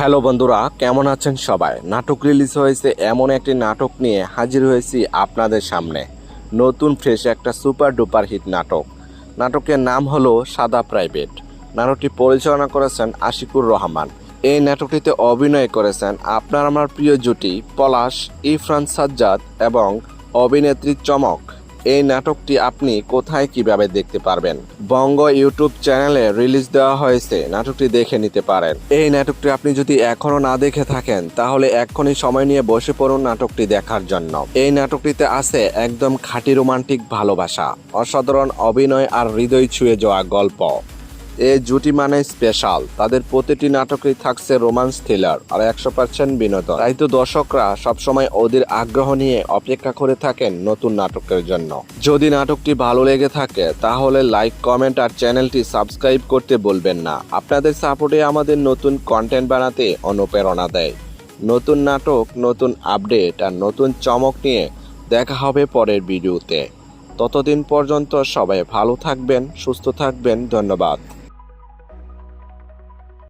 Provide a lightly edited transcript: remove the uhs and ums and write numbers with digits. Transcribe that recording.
Hello বন্ধুরা, কেমন আছেন সবাই? নাটক রিলিজ হয়েছে, এমন একটি নাটক নিয়ে হাজির হয়েছি আপনাদের সামনে। নতুন ফ্রেশ একটা সুপার ডুপার হিট নাটক। নাটকের নাম হলো সাদা প্রাইভেট। নাটকটি পরিচালনা করেছেন আশিকুর রহমান। এই নাটকটিতে অভিনয় করেছেন আপনার আমার প্রিয় জুটি পলাশ, ইরফান সাজ্জাদ এবং অভিনেত্রী চমক। এই নাটকটি আপনি কোথায় কিভাবে দেখতে পারবেন? বঙ্গ ইউটিউব চ্যানেলে রিলিজ দেওয়া হয়েছে, নাটকটি দেখে নিতে পারেন। এই নাটকটি আপনি যদি এখনো না দেখে থাকেন তাহলে এক্ষুনি সময় নিয়ে বসে পড়ুন নাটকটি দেখার জন্য। এই নাটকটিতে আছে একদম খাঁটি রোমান্টিক ভালোবাসা, অসাধারণ অভিনয় আর হৃদয় ছুঁয়ে যাওয়া গল্প। এই জুটি মানে স্পেশাল। তাদের প্রতিটি নাটকেই থাকছে রোমান্স থ্রিলার আর 100% বিনোদন। তাই তো দর্শকরা সবসময় ওদের আগ্রহ নিয়ে অপেক্ষা করে থাকেন নতুন নাটকের জন্য। যদি নাটকটি ভালো লেগে থাকে তাহলে লাইক, কমেন্ট আর চ্যানেলটি সাবস্ক্রাইব করতে বলবেন না। আপনাদের সাপোর্টে আমাদের নতুন কন্টেন্ট বানাতে অনুপ্রেরণা দেয়। নতুন নাটক, নতুন আপডেট আর নতুন চমক নিয়ে দেখা হবে পরের ভিডিওতে। ততদিন পর্যন্ত সবাই ভালো থাকবেন, সুস্থ থাকবেন। ধন্যবাদ।